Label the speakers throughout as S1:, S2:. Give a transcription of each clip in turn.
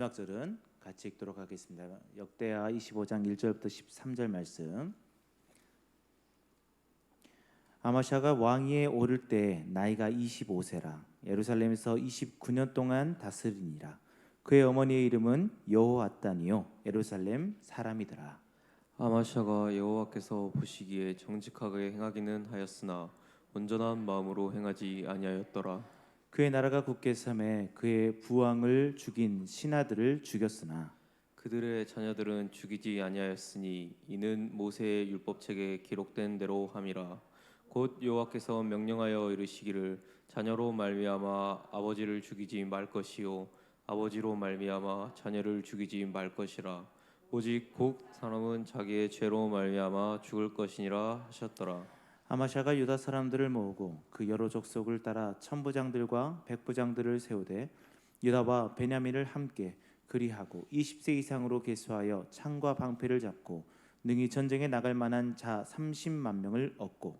S1: 마지막 절은 같이 읽도록 하겠습니다. 역대하 25장 1절부터 13절 말씀. 아마샤가 왕위에 오를 때 나이가 25세라 예루살렘에서 29년 동안 다스리니라. 그의 어머니의 이름은 여호앗단이요 예루살렘 사람이더라.
S2: 아마샤가 여호와께서 보시기에 정직하게 행하기는 하였으나 온전한 마음으로 행하지 아니하였더라.
S1: 그의 나라가 굳게 삼에 그의 부왕을 죽인 신하들을 죽였으나
S2: 그들의 자녀들은 죽이지 아니하였으니 이는 모세의 율법책에 기록된 대로 함이라. 곧 여호와께서 명령하여 이르시기를 자녀로 말미암아 아버지를 죽이지 말 것이요 아버지로 말미암아 자녀를 죽이지 말 것이라. 오직 곧 사람은 자기의 죄로 말미암아 죽을 것이니라 하셨더라.
S1: 아마샤가 유다 사람들을 모으고 그 여러 족속을 따라 천부장들과 백부장들을 세우되 유다와 베냐민을 함께 그리하고 20세 이상으로 계수하여 창과 방패를 잡고 능히 전쟁에 나갈 만한 자 30만 명을 얻고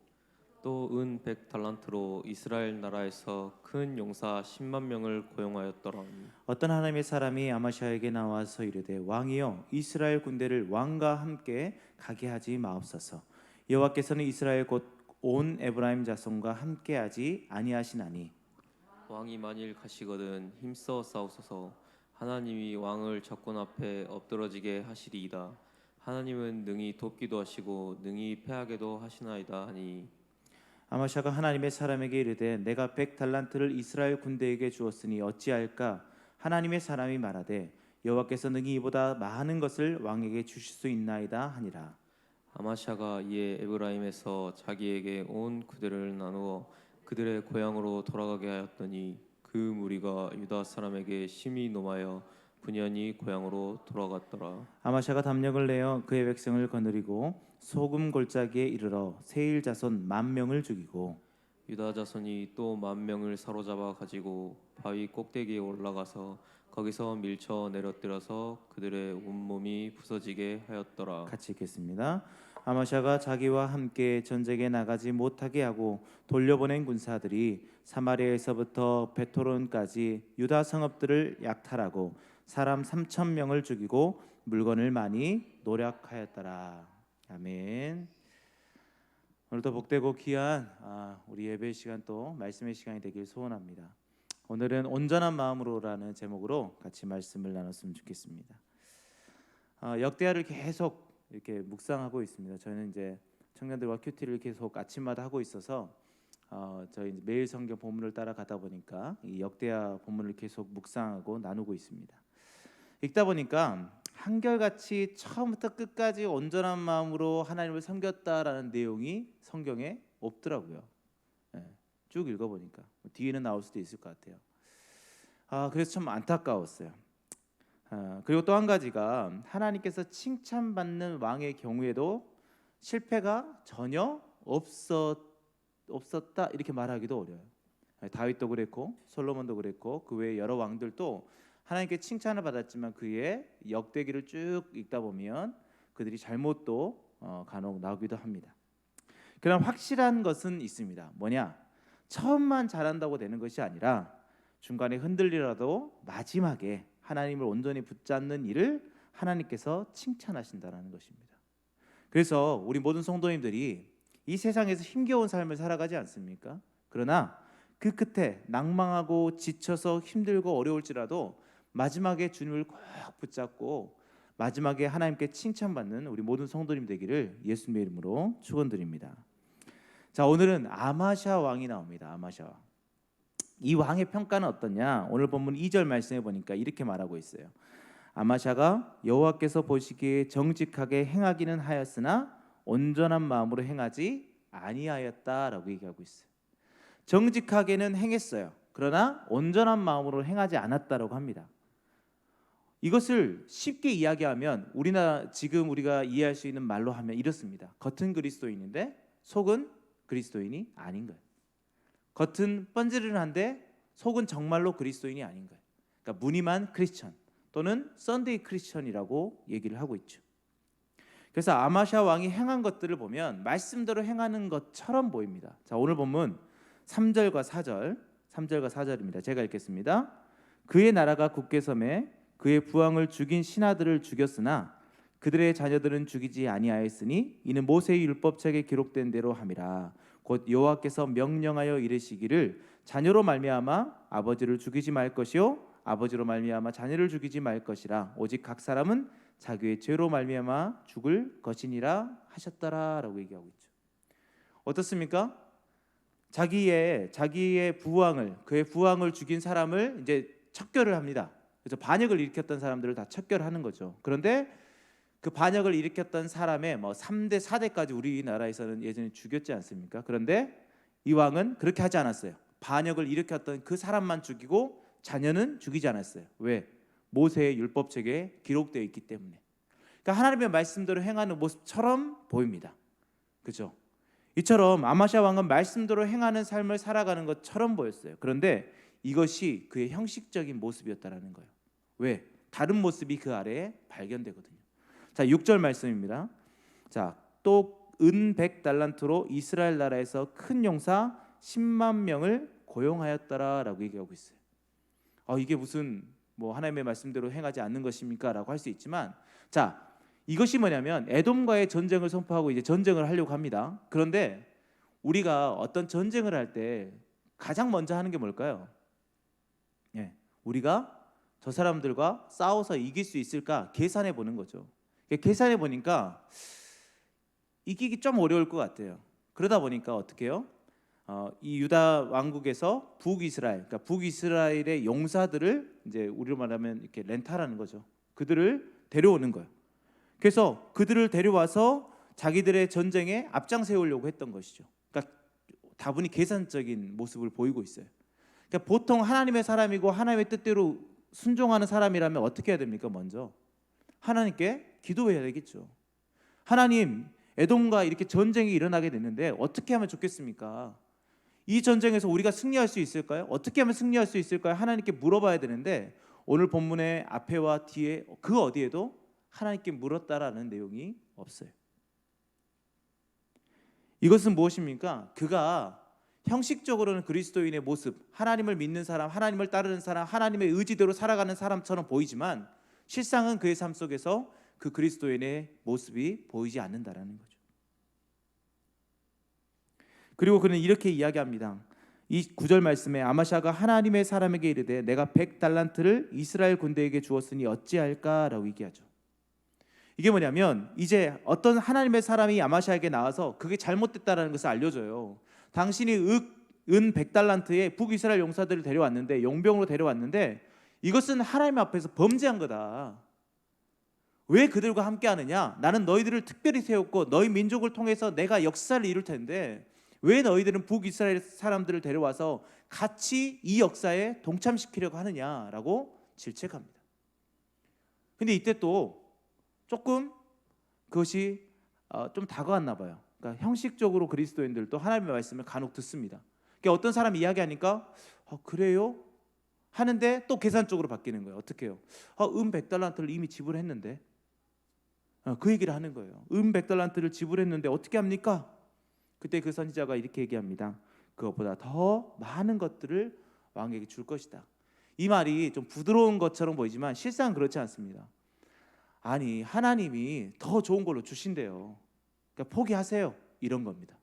S2: 또 은 100달란트로 이스라엘 나라에서 큰 용사 10만 명을 고용하였더라.
S1: 어떤 하나님의 사람이 아마샤에게 나와서 이르되 왕이여 이스라엘 군대를 왕과 함께 가게 하지 마옵소서. 여호와께서는 이스라엘 곧 온 에브라임 자손과 함께하지 아니하시나니
S2: 왕이 만일 가시거든 힘써 싸우소서. 하나님이 왕을 적군 앞에 엎드러지게 하시리이다. 하나님은 능히 돕기도 하시고 능히 패하게도 하시나이다 하니.
S1: 아마샤가 하나님의 사람에게 이르되 내가 100달란트를 이스라엘 군대에게 주었으니 어찌할까? 하나님의 사람이 말하되 여호와께서 능히 이보다 많은 것을 왕에게 주실 수 있나이다 하니라.
S2: 아마샤가 이에 에브라임에서 자기에게 온 그들을 나누어 그들의 고향으로 돌아가게 하였더니 그 무리가 유다 사람에게 심히 노하여 분연히 고향으로 돌아갔더라.
S1: 아마샤가 담력을 내어 그의 백성을 거느리고 소금 골짜기에 이르러 세일 자손 10,000명을 죽이고
S2: 유다 자손이 또 10,000명을 사로잡아 가지고 바위 꼭대기에 올라가서 거기서 밀쳐 내려뜨려서 그들의 온몸이 부서지게 하였더라.
S1: 같이 읽겠습니다. 아마샤가 자기와 함께 전쟁에 나가지 못하게 하고 돌려보낸 군사들이 사마리아에서부터 베토론까지 유다 성읍들을 약탈하고 사람 3,000명을 죽이고 물건을 많이 노력하였더라. 아멘. 오늘도 복되고 귀한 우리 예배 시간 또 말씀의 시간이 되길 소원합니다. 오늘은 온전한 마음으로라는 제목으로 같이 말씀을 나눴으면 좋겠습니다. 역대하를 계속 이렇게 묵상하고 있습니다. 저는 이제 청년들과 큐티를 계속 아침마다 하고 있어서 저희 이제 매일 성경 본문을 따라가다 보니까 이 역대하 본문을 계속 묵상하고 나누고 있습니다. 읽다 보니까 한결같이 처음부터 끝까지 온전한 마음으로 하나님을 섬겼다라는 내용이 성경에 없더라고요. 쭉 읽어보니까 뒤에는 나올 수도 있을 것 같아요. 그래서 참 안타까웠어요. 그리고 또 한 가지가 하나님께서 칭찬받는 왕의 경우에도 실패가 전혀 없었다 이렇게 말하기도 어려워요. 다윗도 그랬고 솔로몬도 그랬고 그 외에 여러 왕들도 하나님께 칭찬을 받았지만 그의 역대기를 쭉 읽다 보면 그들이 잘못도 간혹 나오기도 합니다. 그러나 확실한 것은 있습니다. 뭐냐? 처음만 잘한다고 되는 것이 아니라 중간에 흔들리라도 마지막에 하나님을 온전히 붙잡는 일을 하나님께서 칭찬하신다는 것입니다. 그래서 우리 모든 성도님들이 이 세상에서 힘겨운 삶을 살아가지 않습니까? 그러나 그 끝에 낭망하고 지쳐서 힘들고 어려울지라도 마지막에 주님을 꼭 붙잡고 마지막에 하나님께 칭찬받는 우리 모든 성도님 되기를 예수님의 이름으로 축원드립니다. 자, 오늘은 아마샤 왕이 나옵니다. 아마샤 왕. 이 왕의 평가는 어떠냐? 오늘 본문 2절 말씀해 보니까 이렇게 말하고 있어요. 아마샤가 여호와께서 보시기에 정직하게 행하기는 하였으나 온전한 마음으로 행하지 아니하였다라고 얘기하고 있어요. 정직하게는 행했어요. 그러나 온전한 마음으로 행하지 않았다라고 합니다. 이것을 쉽게 이야기하면 지금 우리가 이해할 수 있는 말로 하면 이렇습니다. 겉은 그리스도인인데 속은 그리스도인이 아닌 거예요. 겉은 번지르르한데 속은 정말로 그리스도인이 아닌 거예요. 그러니까 무늬만 크리스천 또는 썬데이 크리스천이라고 얘기를 하고 있죠. 그래서 아마샤 왕이 행한 것들을 보면 말씀대로 행하는 것처럼 보입니다. 자, 오늘 본문 3절과 4절입니다. 제가 읽겠습니다. 그의 나라가 굳게 섬에 그의 부왕을 죽인 신하들을 죽였으나 그들의 자녀들은 죽이지 아니하였으니 이는 모세의 율법책에 기록된 대로 함이라. 곧 여호와께서 명령하여 이르시기를 자녀로 말미암아 아버지를 죽이지 말 것이요 아버지로 말미암아 자녀를 죽이지 말 것이라. 오직 각 사람은 자기의 죄로 말미암아 죽을 것이니라 하셨더라라고 얘기하고 있죠. 어떻습니까? 자기의 부왕을, 그의 부왕을 죽인 사람을 이제 척결을 합니다. 그래서 반역을 일으켰던 사람들을 다 척결하는 거죠. 그런데 그 반역을 일으켰던 사람의 3대 4대까지 우리나라에서는 예전에 죽였지 않습니까? 그런데 이 왕은 그렇게 하지 않았어요. 반역을 일으켰던 그 사람만 죽이고 자녀는 죽이지 않았어요. 왜? 모세의 율법책에 기록되어 있기 때문에. 그러니까 하나님의 말씀대로 행하는 모습처럼 보입니다. 그렇죠? 이처럼 아마시아 왕은 말씀대로 행하는 삶을 살아가는 것처럼 보였어요. 그런데 이것이 그의 형식적인 모습이었다라는 거예요. 왜? 다른 모습이 그 아래에 발견되거든요. 자, 6절 말씀입니다. 자, 또 은 100달란트로 이스라엘 나라에서 큰 용사 10만 명을 고용하였더라라고 얘기하고 있어요. 이게 무슨 하나님의 말씀대로 행하지 않는 것입니까라고 할 수 있지만, 자, 이것이 뭐냐면 에돔과의 전쟁을 선포하고 이제 전쟁을 하려고 합니다. 그런데 우리가 어떤 전쟁을 할 때 가장 먼저 하는 게 뭘까요? 우리가 저 사람들과 싸워서 이길 수 있을까 계산해 보는 거죠. 계산해 보니까 이기기 좀 어려울 것 같아요. 그러다 보니까 어떻게 해요? 이 유다 왕국에서 그러니까 북이스라엘의 용사들을 이제 우리로 말하면 이렇게 렌탈하는 거죠. 그들을 데려오는 거예요. 그래서 그들을 데려와서 자기들의 전쟁에 앞장 세우려고 했던 것이죠. 그러니까 다분히 계산적인 모습을 보이고 있어요. 그러니까 보통 하나님의 사람이고 하나님의 뜻대로 순종하는 사람이라면 어떻게 해야 됩니까? 먼저 하나님께 기도해야 되겠죠. 하나님, 에돔과 이렇게 전쟁이 일어나게 됐는데 어떻게 하면 좋겠습니까? 이 전쟁에서 우리가 승리할 수 있을까요? 어떻게 하면 승리할 수 있을까요? 하나님께 물어봐야 되는데 오늘 본문의 앞에와 뒤에 그 어디에도 하나님께 물었다라는 내용이 없어요. 이것은 무엇입니까? 그가 형식적으로는 그리스도인의 모습, 하나님을 믿는 사람, 하나님을 따르는 사람, 하나님의 의지대로 살아가는 사람처럼 보이지만 실상은 그의 삶 속에서 그 그리스도인의 모습이 보이지 않는다라는 거죠. 그리고 그는 이렇게 이야기합니다. 이 9절 말씀에 아마샤가 하나님의 사람에게 이르되 내가 100달란트를 이스라엘 군대에게 주었으니 어찌할까라고 얘기하죠. 이게 뭐냐면 이제 어떤 하나님의 사람이 아마샤에게 나와서 그게 잘못됐다라는 것을 알려줘요. 당신이 은 100달란트에 북이스라엘 용사들을 데려왔는데, 용병으로 데려왔는데 이것은 하나님 앞에서 범죄한 거다. 왜 그들과 함께 하느냐? 나는 너희들을 특별히 세웠고 너희 민족을 통해서 내가 역사를 이룰 텐데 왜 너희들은 북이스라엘 사람들을 데려와서 같이 이 역사에 동참시키려고 하느냐라고 질책합니다. 근데 이때 또 조금 그것이 좀 다가왔나 봐요. 그러니까 형식적으로 그리스도인들도 하나님의 말씀을 간혹 듣습니다. 그러니까 어떤 사람이 이야기하니까 그래요? 하는데 또 계산적으로 바뀌는 거예요. 어떻게 해요? 100달란트를 이미 지불했는데, 그 얘기를 하는 거예요. 100달란트를 지불했는데 어떻게 합니까? 그때 그 선지자가 이렇게 얘기합니다. 그것보다 더 많은 것들을 왕에게 줄 것이다. 이 말이 좀 부드러운 것처럼 보이지만 실상은 그렇지 않습니다. 아니, 하나님이 더 좋은 걸로 주신대요. 그러니까 포기하세요, 이런 겁니다.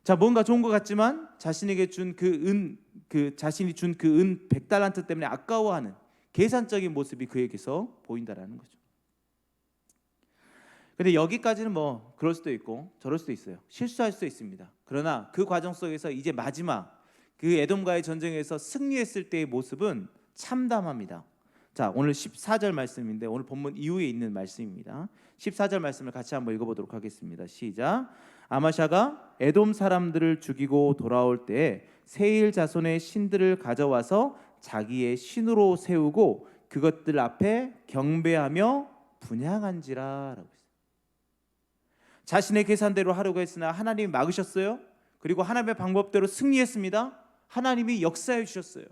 S1: 자, 뭔가 좋은 것 같지만 자신에게 준 자신이 준 그 은 100달란트 때문에 아까워하는 계산적인 모습이 그에게서 보인다라는 거죠. 근데 여기까지는 그럴 수도 있고 저럴 수도 있어요. 실수할 수도 있습니다. 그러나 그 과정 속에서 이제 마지막 그 에돔과의 전쟁에서 승리했을 때의 모습은 참담합니다. 자, 오늘 14절 말씀인데 오늘 본문 이후에 있는 말씀입니다. 14절 말씀을 같이 한번 읽어보도록 하겠습니다. 시작. 아마샤가 에돔 사람들을 죽이고 돌아올 때 세일 자손의 신들을 가져와서 자기의 신으로 세우고 그것들 앞에 경배하며 분향한지라 라고 했어요. 자신의 계산대로 하려고 했으나 하나님이 막으셨어요. 그리고 하나님의 방법대로 승리했습니다. 하나님이 역사해 주셨어요.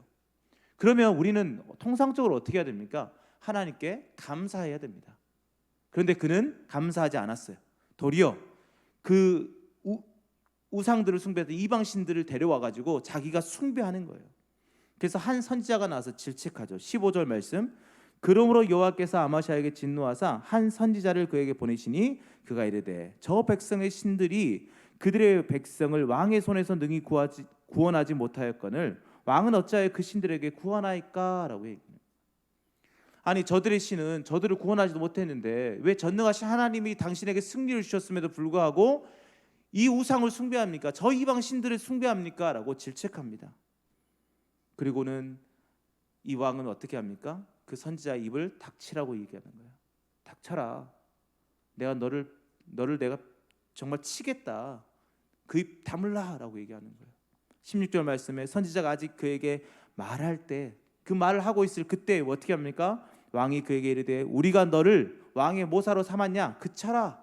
S1: 그러면 우리는 통상적으로 어떻게 해야 됩니까? 하나님께 감사해야 됩니다. 그런데 그는 감사하지 않았어요. 도리어 그 우상들을 숭배했던 이방신들을 데려와 가지고 자기가 숭배하는 거예요. 그래서 한 선지자가 나와서 질책하죠. 15절 말씀. 그러므로 여호와께서 아마시아에게 진노하사 한 선지자를 그에게 보내시니 그가 이르되 저 백성의 신들이 그들의 백성을 왕의 손에서 능히 구원하지 못하였거늘 왕은 어찌하여 그 신들에게 구원하이까라고 얘기해요. 아니 저들의 신은 저들을 구원하지도 못했는데 왜 전능하신 하나님이 당신에게 승리를 주셨음에도 불구하고 이 우상을 숭배합니까? 저 이방 신들을 숭배합니까? 라고 질책합니다. 그리고는 이 왕은 어떻게 합니까? 그 선지자의 입을 닥치라고 얘기하는 거예요. 닥쳐라. 내가 너를 내가 정말 치겠다. 그 입 다물라라고 얘기하는 거예요. 16절 말씀에 선지자가 아직 그에게 말할 때 그 말을 하고 있을 그때 어떻게 합니까? 왕이 그에게 이르되 우리가 너를 왕의 모사로 삼았냐? 그쳐라.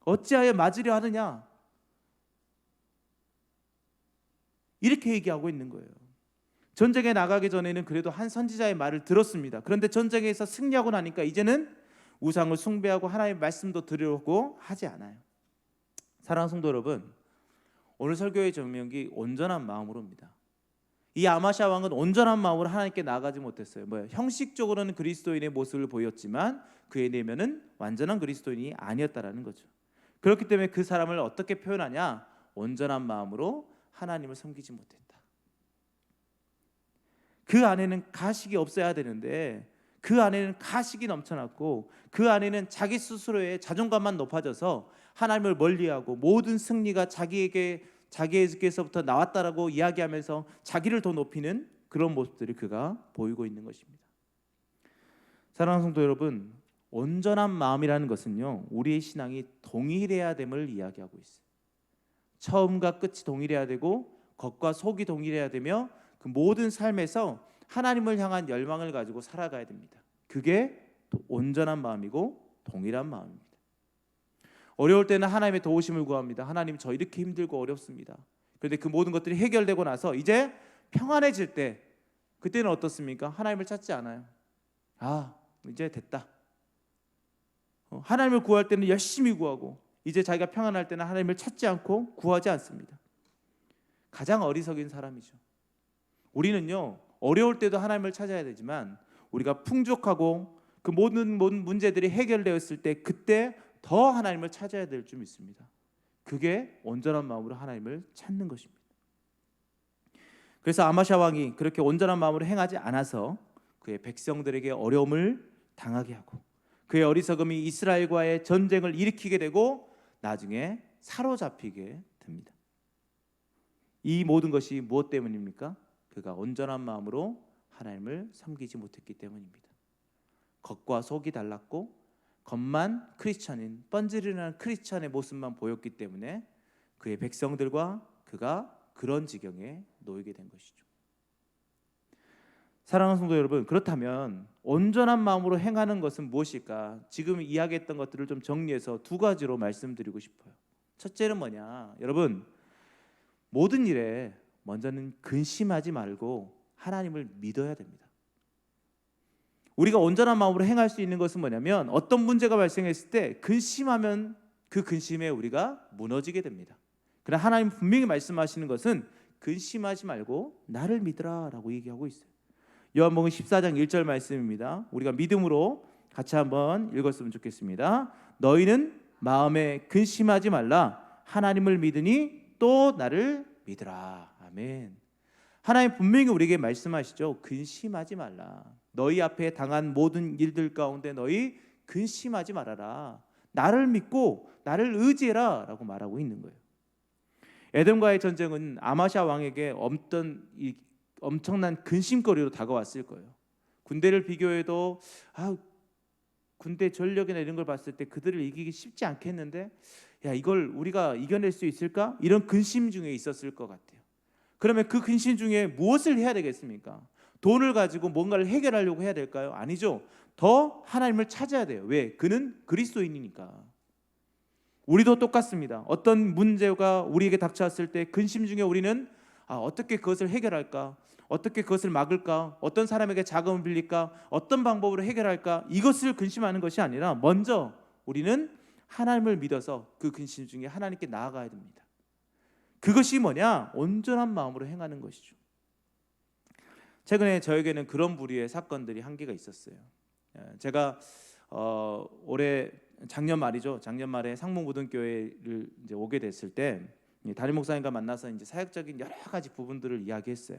S1: 어찌하여 맞으려 하느냐? 이렇게 얘기하고 있는 거예요. 전쟁에 나가기 전에는 그래도 한 선지자의 말을 들었습니다. 그런데 전쟁에서 승리하고 나니까 이제는 우상을 숭배하고 하나님의 말씀도 들으려고 하지 않아요. 사랑하는 성도 여러분, 오늘 설교의 제목이 온전한 마음으로입니다. 이 아마시아 왕은 온전한 마음으로 하나님께 나아가지 못했어요. 형식적으로는 그리스도인의 모습을 보였지만 그의 내면은 완전한 그리스도인이 아니었다라는 거죠. 그렇기 때문에 그 사람을 어떻게 표현하냐? 온전한 마음으로 하나님을 섬기지 못했다. 그 안에는 가식이 없어야 되는데 그 안에는 가식이 넘쳐났고 그 안에는 자기 스스로의 자존감만 높아져서 하나님을 멀리하고 모든 승리가 자기에게서부터 나왔다라고 이야기하면서 자기를 더 높이는 그런 모습들을 그가 보이고 있는 것입니다. 사랑하는 성도 여러분, 온전한 마음이라는 것은요, 우리의 신앙이 동일해야 됨을 이야기하고 있어요. 처음과 끝이 동일해야 되고 겉과 속이 동일해야 되며 그 모든 삶에서 하나님을 향한 열망을 가지고 살아가야 됩니다. 그게 온전한 마음이고 동일한 마음입니다. 어려울 때는 하나님의 도우심을 구합니다. 하나님, 저 이렇게 힘들고 어렵습니다. 그런데 그 모든 것들이 해결되고 나서 이제 평안해질 때 그때는 어떻습니까? 하나님을 찾지 않아요. 이제 됐다. 하나님을 구할 때는 열심히 구하고 이제 자기가 평안할 때는 하나님을 찾지 않고 구하지 않습니다. 가장 어리석인 사람이죠. 우리는요, 어려울 때도 하나님을 찾아야 되지만 우리가 풍족하고 그 모든 문제들이 해결되었을 때 그때 더 하나님을 찾아야 될 줄 믿습니다. 그게 온전한 마음으로 하나님을 찾는 것입니다. 그래서 아마시아 왕이 그렇게 온전한 마음으로 행하지 않아서 그의 백성들에게 어려움을 당하게 하고 그의 어리석음이 이스라엘과의 전쟁을 일으키게 되고 나중에 사로잡히게 됩니다. 이 모든 것이 무엇 때문입니까? 그가 온전한 마음으로 하나님을 섬기지 못했기 때문입니다. 겉과 속이 달랐고 겉만 크리스찬인 번지르르한 크리스찬의 모습만 보였기 때문에 그의 백성들과 그가 그런 지경에 놓이게 된 것이죠. 사랑하는 성도 여러분, 그렇다면 온전한 마음으로 행하는 것은 무엇일까? 지금 이야기했던 것들을 좀 정리해서 두 가지로 말씀드리고 싶어요. 첫째는 뭐냐? 여러분, 모든 일에 먼저는 근심하지 말고 하나님을 믿어야 됩니다. 우리가 온전한 마음으로 행할 수 있는 것은 뭐냐면 어떤 문제가 발생했을 때 근심하면 그 근심에 우리가 무너지게 됩니다. 그러나 하나님 분명히 말씀하시는 것은 근심하지 말고 나를 믿으라 라고 얘기하고 있어요. 요한복음 14장 1절 말씀입니다. 우리가 믿음으로 같이 한번 읽었으면 좋겠습니다. 너희는 마음에 근심하지 말라. 하나님을 믿으니 또 나를 믿으라. 아멘. 하나님 분명히 우리에게 말씀하시죠. 근심하지 말라. 너희 앞에 당한 모든 일들 가운데 너희 근심하지 말아라. 나를 믿고 나를 의지해라 라고 말하고 있는 거예요. 에돔과의 전쟁은 아마시아 왕에게 엄청난 근심거리로 다가왔을 거예요. 군대를 비교해도 군대 전력이나 이런 걸 봤을 때 그들을 이기기 쉽지 않겠는데 이걸 우리가 이겨낼 수 있을까? 이런 근심 중에 있었을 것 같아요. 그러면 그 근심 중에 무엇을 해야 되겠습니까? 돈을 가지고 뭔가를 해결하려고 해야 될까요? 아니죠. 더 하나님을 찾아야 돼요. 왜? 그는 그리스도인이니까. 우리도 똑같습니다. 어떤 문제가 우리에게 닥쳐왔을 때 근심 중에 우리는 어떻게 그것을 해결할까? 어떻게 그것을 막을까? 어떤 사람에게 자금을 빌릴까? 어떤 방법으로 해결할까? 이것을 근심하는 것이 아니라 먼저 우리는 하나님을 믿어서 그 근심 중에 하나님께 나아가야 됩니다. 그것이 뭐냐? 온전한 마음으로 행하는 것이죠. 최근에 저에게는 그런 부류의 사건들이 한 개가 있었어요. 제가 올해 작년 말이죠. 작년 말에 상무고등교회를 이제 오게 됐을 때 담임 목사님과 만나서 이제 사역적인 여러 가지 부분들을 이야기했어요.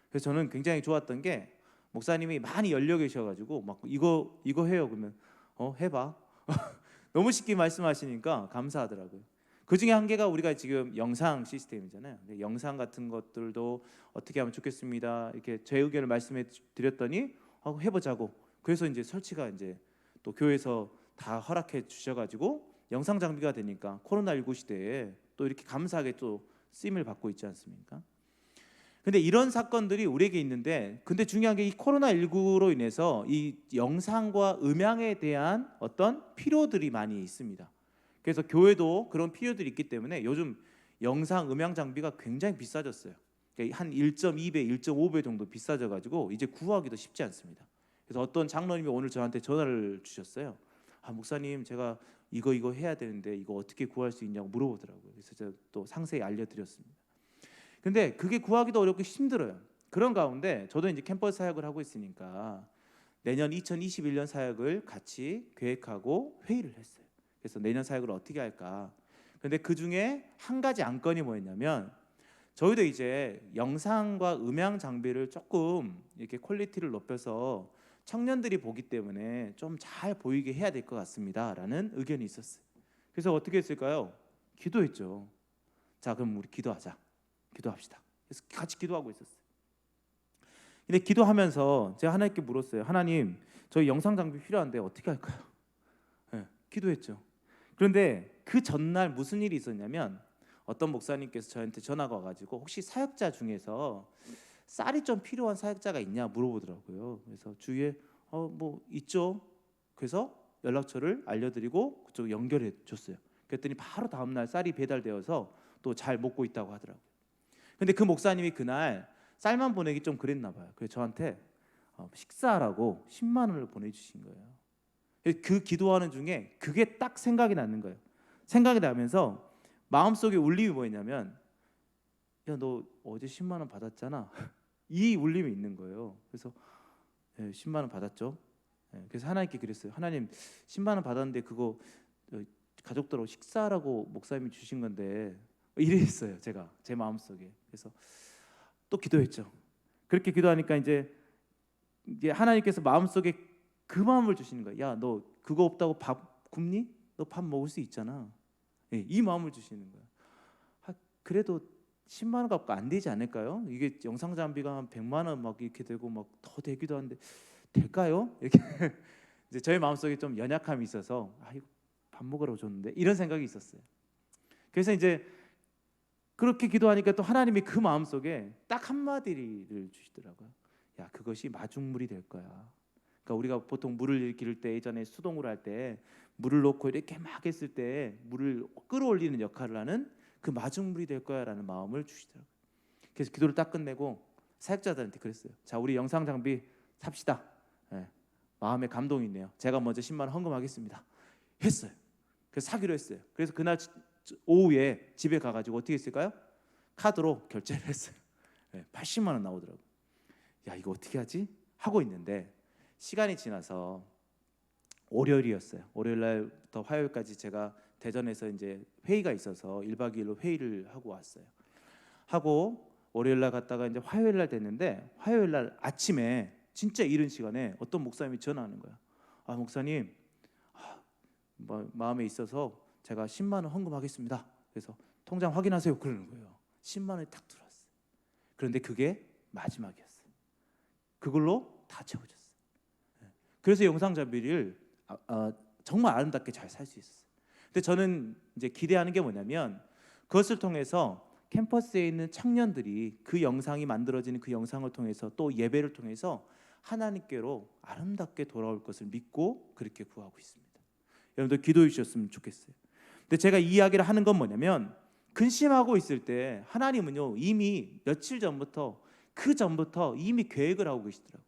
S1: 그래서 저는 굉장히 좋았던 게 목사님이 많이 열려 계셔가지고 막 이거 해요 그러면 해봐 너무 쉽게 말씀하시니까 감사하더라고요. 그 중에 한 개가 우리가 지금 영상 시스템이잖아요. 근데 영상 같은 것들도 어떻게 하면 좋겠습니다. 이렇게 제 의견을 말씀해 드렸더니 해보자고. 그래서 이제 설치가 이제 또 교회에서 다 허락해 주셔가지고 영상 장비가 되니까 코로나19 시대에 또 이렇게 감사하게 또 쓰임을 받고 있지 않습니까? 근데 이런 사건들이 우리에게 있는데, 근데 중요한 게 이 코로나19로 인해서 이 영상과 음향에 대한 어떤 필요들이 많이 있습니다. 그래서 교회도 그런 필요들이 있기 때문에 요즘 영상 음향 장비가 굉장히 비싸졌어요. 그러니까 한 1.2배, 1.5배 정도 비싸져 가지고 이제 구하기도 쉽지 않습니다. 그래서 어떤 장로님이 오늘 저한테 전화를 주셨어요. 목사님, 제가 이거 해야 되는데 이거 어떻게 구할 수 있냐고 물어보더라고요. 그래서 제가 또 상세히 알려드렸습니다. 근데 그게 구하기도 어렵고 힘들어요. 그런 가운데 저도 이제 캠퍼스 사역을 하고 있으니까 내년 2021년 사역을 같이 계획하고 회의를 했어요. 그래서 내년 사역을 어떻게 할까? 근데 그 중에 한 가지 안건이 뭐였냐면, 저희도 이제 영상과 음향 장비를 조금 이렇게 퀄리티를 높여서 청년들이 보기 때문에 좀 잘 보이게 해야 될 것 같습니다라는 의견이 있었어요. 그래서 어떻게 했을까요? 기도했죠. 자, 그럼 우리 기도하자. 기도합시다. 그래서 같이 기도하고 있었어요. 근데 기도하면서 제가 하나님께 물었어요. 하나님, 저희 영상 장비 필요한데 어떻게 할까요? 네, 기도했죠. 그런데 그 전날 무슨 일이 있었냐면, 어떤 목사님께서 저한테 전화가 와가지고 혹시 사역자 중에서 쌀이 좀 필요한 사역자가 있냐 물어보더라고요. 그래서 주위에 뭐 있죠. 그래서 연락처를 알려드리고 그쪽 연결해 줬어요. 그랬더니 바로 다음날 쌀이 배달되어서 또 잘 먹고 있다고 하더라고요. 근데 그 목사님이 그날 쌀만 보내기 좀 그랬나 봐요. 그래서 저한테 식사하라고 10만 원을 보내주신 거예요. 그 기도하는 중에 그게 딱 생각이 나는 거예요. 생각이 나면서 마음속에 울림이 뭐였냐면, 야, 너 어제 10만 원 받았잖아. 이 울림이 있는 거예요. 그래서 10만 원 받았죠. 그래서 하나님께 그랬어요. 하나님, 10만 원 받았는데 그거 가족들하고 식사하라고 목사님이 주신 건데, 이랬어요. 제가 제 마음속에. 그래서 또 기도했죠. 그렇게 기도하니까 이제 하나님께서 마음속에 그 마음을 주시는 거예요. 야, 너 그거 없다고 밥 굶니? 너 밥 먹을 수 있잖아. 이 마음을 주시는 거예요. 그래도 10만 원 갖고 안 되지 않을까요? 이게 영상 장비가 한 100만 원 막 이렇게 되고 막 더 되기도 하는데 될까요? 이렇게 이제 저희 마음속에 좀 연약함이 있어서 이거 밥 먹으라고 줬는데 이런 생각이 있었어요. 그래서 이제 그렇게 기도하니까 또 하나님이 그 마음속에 딱 한마디를 주시더라고요. 야, 그것이 마중물이 될 거야. 그러니까 우리가 보통 물을 기를 때, 예전에 수동으로 할 때 물을 넣고 이렇게 막 했을 때 물을 끌어올리는 역할을 하는 그 마중물이 될 거야라는 마음을 주시더라고요. 그래서 기도를 딱 끝내고 사역자들한테 그랬어요. 자, 우리 영상 장비 삽시다. 마음에 감동이 있네요. 제가 먼저 10만 원 헌금하겠습니다. 했어요. 그래서 사기로 했어요. 그래서 그날 오후에 집에 가가지고 어떻게 했을까요? 카드로 결제를 했어요. 80만 원 나오더라고요. 야, 이거 어떻게 하지? 하고 있는데 시간이 지나서 월요일이었어요. 월요일 날부터 화요일까지 제가 대전에서 이제 회의가 있어서 1박 2일로 회의를 하고 왔어요. 하고 월요일 날 갔다가 이제 화요일 날 됐는데, 화요일 날 아침에 진짜 이른 시간에 어떤 목사님이 전화하는 거야. 목사님, 마음에 있어서 제가 10만 원 헌금하겠습니다. 그래서 통장 확인하세요. 그러는 거예요. 10만 원이 딱 들어왔어요. 그런데 그게 마지막이었어요. 그걸로 다 채워졌어요. 그래서 영상 장비를 정말 아름답게 잘 살 수 있었어요. 근데 저는 이제 기대하는 게 뭐냐면, 그것을 통해서 캠퍼스에 있는 청년들이 그 영상이 만들어지는 그 영상을 통해서 또 예배를 통해서 하나님께로 아름답게 돌아올 것을 믿고 그렇게 구하고 있습니다. 여러분들 기도해 주셨으면 좋겠어요. 근데 제가 이 이야기를 하는 건 뭐냐면, 근심하고 있을 때 하나님은요 이미 며칠 전부터, 그 전부터 이미 계획을 하고 계시더라고요.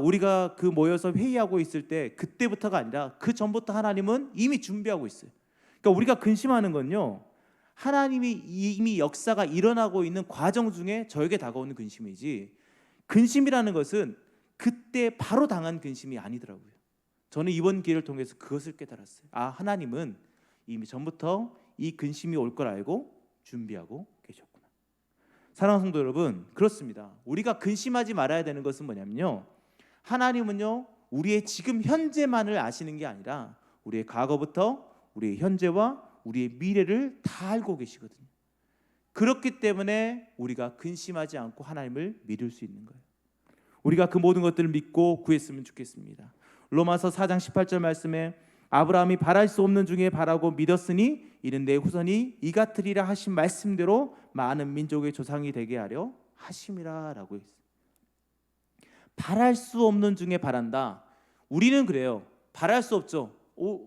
S1: 우리가 그 모여서 회의하고 있을 때 그때부터가 아니라 그 전부터 하나님은 이미 준비하고 있어요. 그러니까 우리가 근심하는 건요, 하나님이 이미 역사가 일어나고 있는 과정 중에 저에게 다가오는 근심이지, 근심이라는 것은 그때 바로 당한 근심이 아니더라고요. 저는 이번 기회를 통해서 그것을 깨달았어요. 아, 하나님은 이미 전부터 이 근심이 올 걸 알고 준비하고 계셨구나. 사랑하는 성도 여러분, 그렇습니다. 우리가 근심하지 말아야 되는 것은 뭐냐면요, 하나님은요 우리의 지금 현재만을 아시는 게 아니라 우리의 과거부터 우리의 현재와 우리의 미래를 다 알고 계시거든요. 그렇기 때문에 우리가 근심하지 않고 하나님을 믿을 수 있는 거예요. 우리가 그 모든 것들을 믿고 구했으면 좋겠습니다. 로마서 4장 18절 말씀에 아브라함이 바랄 수 없는 중에 바라고 믿었으니 이는 내 후손이 이 같으리라 하신 말씀대로 많은 민족의 조상이 되게 하려 하심이라 라고 했어요. 바랄 수 없는 중에 바란다. 우리는 그래요. 바랄 수 없죠.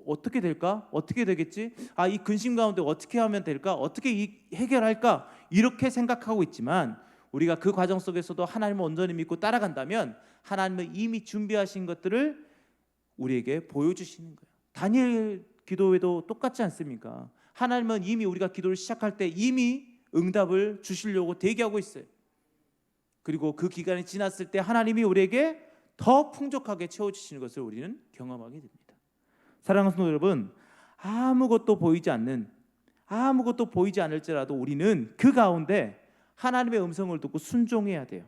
S1: 어떻게 될까? 어떻게 되겠지? 이 근심 가운데 어떻게 하면 될까? 어떻게 해결할까? 이렇게 생각하고 있지만 우리가 그 과정 속에서도 하나님을 온전히 믿고 따라간다면 하나님은 이미 준비하신 것들을 우리에게 보여주시는 거예요. 다니엘 기도에도 똑같지 않습니까? 하나님은 이미 우리가 기도를 시작할 때 이미 응답을 주시려고 대기하고 있어요. 그리고 그 기간이 지났을 때 하나님이 우리에게 더 풍족하게 채워주시는 것을 우리는 경험하게 됩니다. 사랑하는 성도 여러분, 아무것도 보이지 않을지라도 우리는 그 가운데 하나님의 음성을 듣고 순종해야 돼요.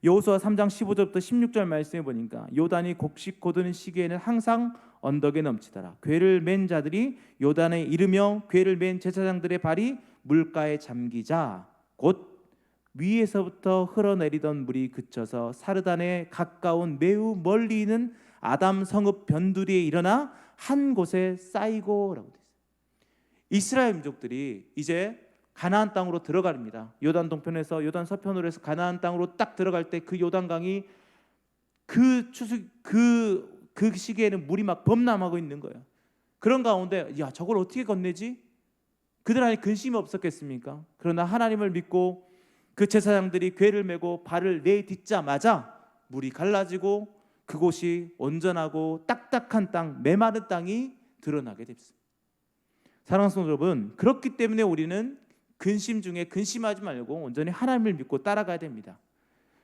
S1: 여호수아 3장 15절부터 16절 말씀해 보니까 요단이 곡식 거두는 시기에는 항상 언덕에 넘치더라. 궤를 맨 자들이 요단에 이르며 궤를 맨 제사장들의 발이 물가에 잠기자 곧 위에서부터 흘러내리던 물이 그쳐서 사르단에 가까운 매우 멀리 있는 아담 성읍 변두리에 일어나 한 곳에 쌓이고 라고 되어 있어요. 이스라엘 민족들이 이제 가나안 땅으로 들어갑니다. 요단 동편에서 요단 서편으로 해서 가나안 땅으로 딱 들어갈 때 그 요단강이 그 시기에는 물이 막 범람하고 있는 거예요. 그런 가운데 저걸 어떻게 건네지? 그들 안에 근심이 없었겠습니까? 그러나 하나님을 믿고 그 제사장들이 궤를 메고 발을 내딛자마자 물이 갈라지고 그곳이 온전하고 딱딱한 땅, 메마른 땅이 드러나게 됐습니다. 사랑하는 성도 여러분, 그렇기 때문에 우리는 근심 중에 근심하지 말고 온전히 하나님을 믿고 따라가야 됩니다.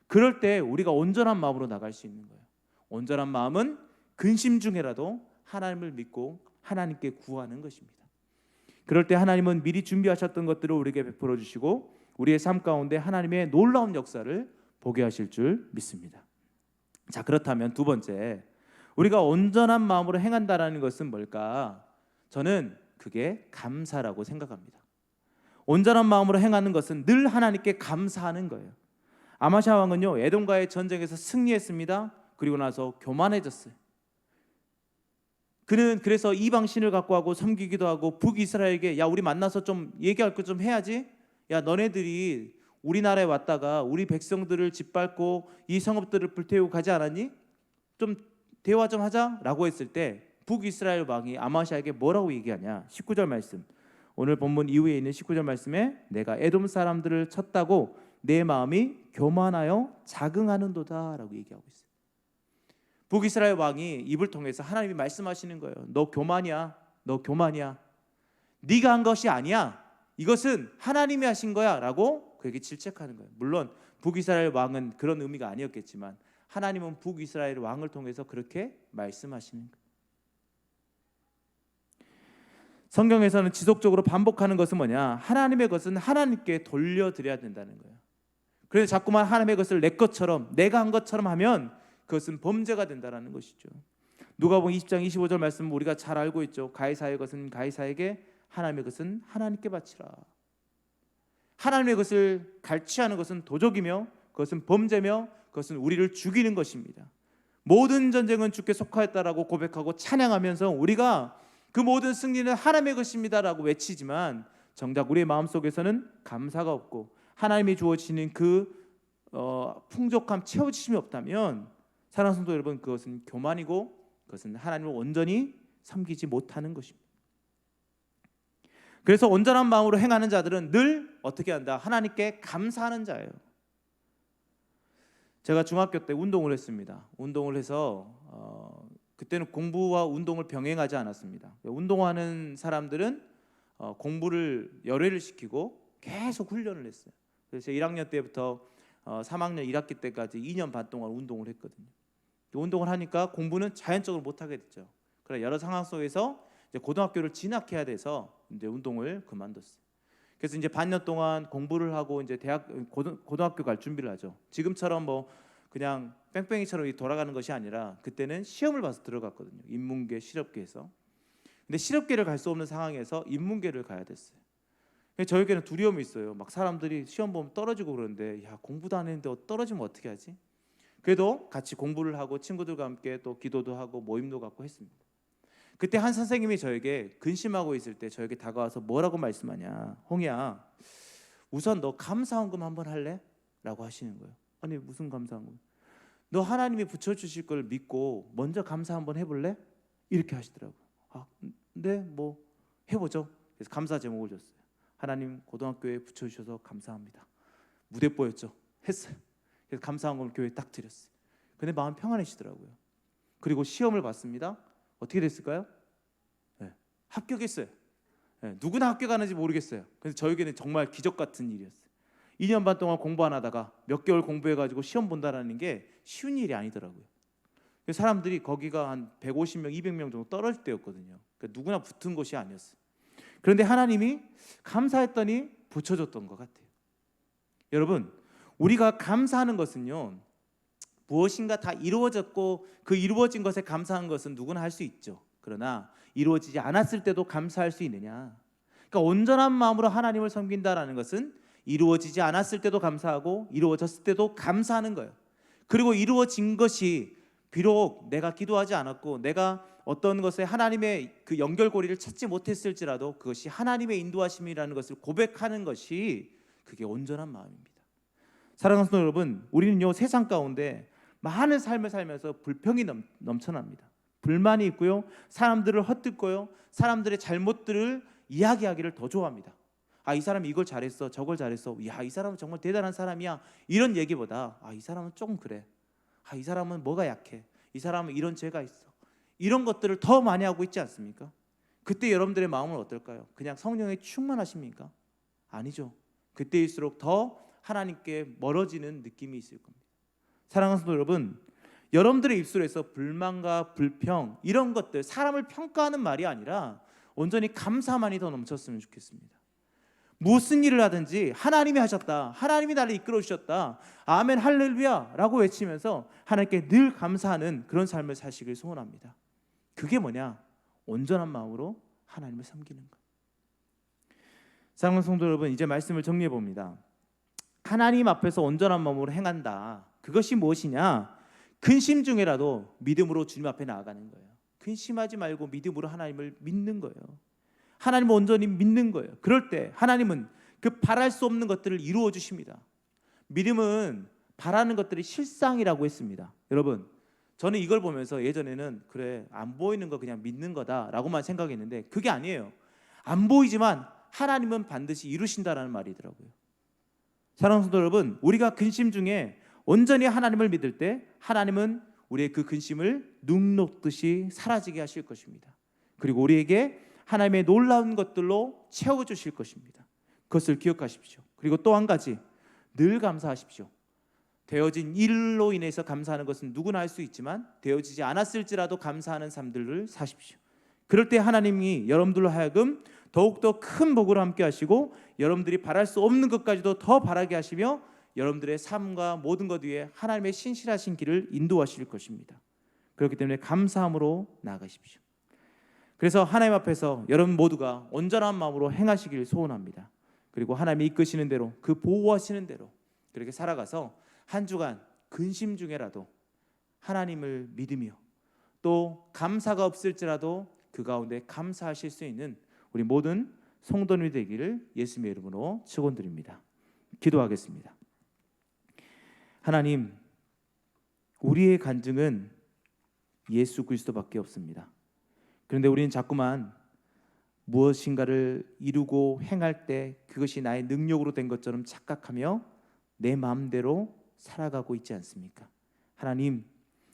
S1: 그럴 때 우리가 온전한 마음으로 나갈 수 있는 거예요. 온전한 마음은 근심 중에라도 하나님을 믿고 하나님께 구하는 것입니다. 그럴 때 하나님은 미리 준비하셨던 것들을 우리에게 베풀어 주시고 우리의 삶 가운데 하나님의 놀라운 역사를 보게 하실 줄 믿습니다. 자, 그렇다면 두 번째, 우리가 온전한 마음으로 행한다라는 것은 뭘까? 저는 그게 감사라고 생각합니다. 온전한 마음으로 행하는 것은 늘 하나님께 감사하는 거예요. 아마샤 왕은요 에돔과의 전쟁에서 승리했습니다. 그리고 나서 교만해졌어요. 그는 그래서 이방신을 갖고 하고 섬기기도 하고 북이스라엘에게 우리 만나서 좀 얘기할 거 좀 해야지. 너네들이 우리나라에 왔다가 우리 백성들을 짓밟고 이 성읍들을 불태우고 가지 않았니? 좀 대화 좀 하자라고 했을 때 북이스라엘 왕이 아마샤에게 뭐라고 얘기하냐? 19절 말씀. 오늘 본문 이후에 있는 19절 말씀에 내가 에돔 사람들을 쳤다고 내 마음이 교만하여 자긍하는도다 라고 얘기하고 있어요. 북이스라엘 왕이 입을 통해서 하나님이 말씀하시는 거예요. 너 교만이야. 너 교만이야. 네가 한 것이 아니야. 이것은 하나님이 하신 거야 라고 그에게 질책하는 거예요. 물론 북이스라엘 왕은 그런 의미가 아니었겠지만 하나님은 북이스라엘 왕을 통해서 그렇게 말씀하시는 거예요. 성경에서는 지속적으로 반복하는 것은 뭐냐? 하나님의 것은 하나님께 돌려드려야 된다는 거예요. 그래서 자꾸만 하나님의 것을 내 것처럼 내가 한 것처럼 하면 그것은 범죄가 된다는 것이죠. 누가복음 20장 25절 말씀 우리가 잘 알고 있죠. 가이사의 것은 가이사에게 하나님의 것은 하나님께 바치라. 하나님의 것을 갈취하는 것은 도적이며 그것은 범죄며 그것은 우리를 죽이는 것입니다. 모든 전쟁은 주께 속하였다라고 고백하고 찬양하면서 우리가 그 모든 승리는 하나님의 것입니다라고 외치지만 정작 우리의 마음속에서는 감사가 없고 하나님이 주어지는 그 풍족함 채워주심이 없다면 사랑하는 성도 여러분, 그것은 교만이고 그것은 하나님을 온전히 섬기지 못하는 것입니다. 그래서 온전한 마음으로 행하는 자들은 늘 어떻게 한다? 하나님께 감사하는 자예요. 제가 중학교 때 운동을 했습니다. 운동을 해서 그때는 공부와 운동을 병행하지 않았습니다. 운동하는 사람들은 공부를 열애를 시키고 계속 훈련을 했어요. 그래서 1학년 때부터 3학년 1학기 때까지 2년 반 동안 운동을 했거든요. 운동을 하니까 공부는 자연적으로 못 하게 됐죠. 그러나 여러 상황 속에서 이제 고등학교를 진학해야 돼서 이제 운동을 그만뒀어요. 그래서 이제 반년 동안 공부를 하고 이제 고등학교 갈 준비를 하죠. 지금처럼 뭐 그냥 뺑뺑이처럼 돌아가는 것이 아니라 그때는 시험을 봐서 들어갔거든요. 인문계, 실업계에서. 근데 실업계를 갈 수 없는 상황에서 인문계를 가야 됐어요. 저에게는 두려움이 있어요. 막 사람들이 시험 보면 떨어지고 그러는데 야, 공부도 안 했는데 떨어지면 어떻게 하지? 그래도 같이 공부를 하고 친구들과 함께 또 기도도 하고 모임도 갖고 했습니다. 그때 한 선생님이 저에게 근심하고 있을 때 저에게 다가와서 뭐라고 말씀하냐, 홍이야, 우선 너 감사헌금 한번 할래? 라고 하시는 거예요. 아니 무슨 감사헌금? 너 하나님이 붙여주실 걸 믿고 먼저 감사 한번 해볼래? 이렇게 하시더라고요. 아, 네, 뭐 해보죠. 그래서 감사 제목을 줬어요. 하나님, 고등학교에 붙여주셔서 감사합니다. 무대뽀였죠. 했어요. 그래서 감사헌금을 교회에 딱 드렸어요. 근데 마음 평안해지더라고요. 그리고 시험을 봤습니다. 어떻게 됐을까요? 네, 합격했어요. 네, 누구나 합격하는지 모르겠어요. 그래서 저에게는 정말 기적 같은 일이었어요. 2년 반 동안 공부 안 하다가 몇 개월 공부해가지고 시험 본다라는 게 쉬운 일이 아니더라고요. 사람들이 거기가 한 150명, 200명 정도 떨어질 때였거든요. 그러니까 누구나 붙은 것이 아니었어요. 그런데 하나님이 감사했더니 붙여줬던 것 같아요. 여러분, 우리가 감사하는 것은요, 무엇인가 다 이루어졌고 그 이루어진 것에 감사한 것은 누구나 할 수 있죠. 그러나 이루어지지 않았을 때도 감사할 수 있느냐? 그러니까 온전한 마음으로 하나님을 섬긴다라는 것은 이루어지지 않았을 때도 감사하고 이루어졌을 때도 감사하는 거예요. 그리고 이루어진 것이 비록 내가 기도하지 않았고 내가 어떤 것에 하나님의 그 연결고리를 찾지 못했을지라도 그것이 하나님의 인도하심이라는 것을 고백하는 것이 그게 온전한 마음입니다. 사랑하는 성도 여러분, 우리는요 세상 가운데 많은 삶을 살면서 불평이 넘쳐납니다. 불만이 있고요, 사람들을 헛듣고요, 사람들의 잘못들을 이야기하기를 더 좋아합니다. 아, 이 사람이 이걸 잘했어, 저걸 잘했어, 야, 이 사람은 정말 대단한 사람이야, 이런 얘기보다 아, 이 사람은 조금 그래, 아, 이 사람은 뭐가 약해, 이 사람은 이런 죄가 있어, 이런 것들을 더 많이 하고 있지 않습니까? 그때 여러분들의 마음은 어떨까요? 그냥 성령에 충만하십니까? 아니죠. 그때일수록 더 하나님께 멀어지는 느낌이 있을 겁니다. 사랑하는 성도 여러분, 여러분들의 입술에서 불만과 불평 이런 것들, 사람을 평가하는 말이 아니라 온전히 감사만이 더 넘쳤으면 좋겠습니다. 무슨 일을 하든지 하나님이 하셨다, 하나님이 나를 이끌어 주셨다, 아멘 할렐루야 라고 외치면서 하나님께 늘 감사하는 그런 삶을 사시길 소원합니다. 그게 뭐냐? 온전한 마음으로 하나님을 섬기는 것. 사랑하는 성도 여러분, 이제 말씀을 정리해 봅니다. 하나님 앞에서 온전한 마음으로 행한다. 그것이 무엇이냐? 근심 중에라도 믿음으로 주님 앞에 나아가는 거예요. 근심하지 말고 믿음으로 하나님을 믿는 거예요. 하나님을 온전히 믿는 거예요. 그럴 때 하나님은 그 바랄 수 없는 것들을 이루어 주십니다. 믿음은 바라는 것들이 실상이라고 했습니다. 여러분, 저는 이걸 보면서 예전에는 그래, 안 보이는 거 그냥 믿는 거다라고만 생각했는데 그게 아니에요. 안 보이지만 하나님은 반드시 이루신다라는 말이더라고요. 사랑하는 성도 여러분, 우리가 근심 중에 온전히 하나님을 믿을 때 하나님은 우리의 그 근심을 눈 녹듯이 사라지게 하실 것입니다. 그리고 우리에게 하나님의 놀라운 것들로 채워주실 것입니다. 그것을 기억하십시오. 그리고 또 한 가지, 늘 감사하십시오. 되어진 일로 인해서 감사하는 것은 누구나 할 수 있지만 되어지지 않았을지라도 감사하는 삶들을 사십시오. 그럴 때 하나님이 여러분들로 하여금 더욱더 큰 복으로 함께 하시고 여러분들이 바랄 수 없는 것까지도 더 바라게 하시며 여러분들의 삶과 모든 것 위에 하나님의 신실하신 길을 인도하실 것입니다. 그렇기 때문에 감사함으로 나아가십시오. 그래서 하나님 앞에서 여러분 모두가 온전한 마음으로 행하시길 소원합니다. 그리고 하나님이 이끄시는 대로, 그 보호하시는 대로 그렇게 살아가서 한 주간 근심 중에라도 하나님을 믿으며 또 감사가 없을지라도 그 가운데 감사하실 수 있는 우리 모든 성도님이 되기를 예수님의 이름으로 축원드립니다. 기도하겠습니다. 하나님, 우리의 간증은 예수 그리스도밖에 없습니다. 그런데 우리는 자꾸만 무엇인가를 이루고 행할 때 그것이 나의 능력으로 된 것처럼 착각하며 내 마음대로 살아가고 있지 않습니까? 하나님,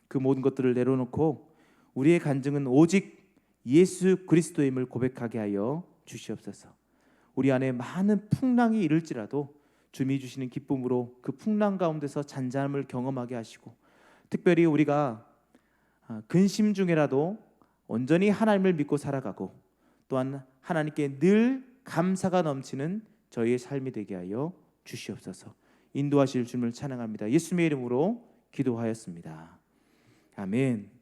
S1: 그 모든 것들을 내려놓고 우리의 간증은 오직 예수 그리스도임을 고백하게 하여 주시옵소서. 우리 안에 많은 풍랑이 이를지라도 주님이 주시는 기쁨으로 그 풍랑 가운데서 잔잔함을 경험하게 하시고, 특별히 우리가 근심 중에라도 온전히 하나님을 믿고 살아가고 또한 하나님께 늘 감사가 넘치는 저희의 삶이 되게 하여 주시옵소서. 인도하실 주님을 찬양합니다. 예수님의 이름으로 기도하였습니다. 아멘.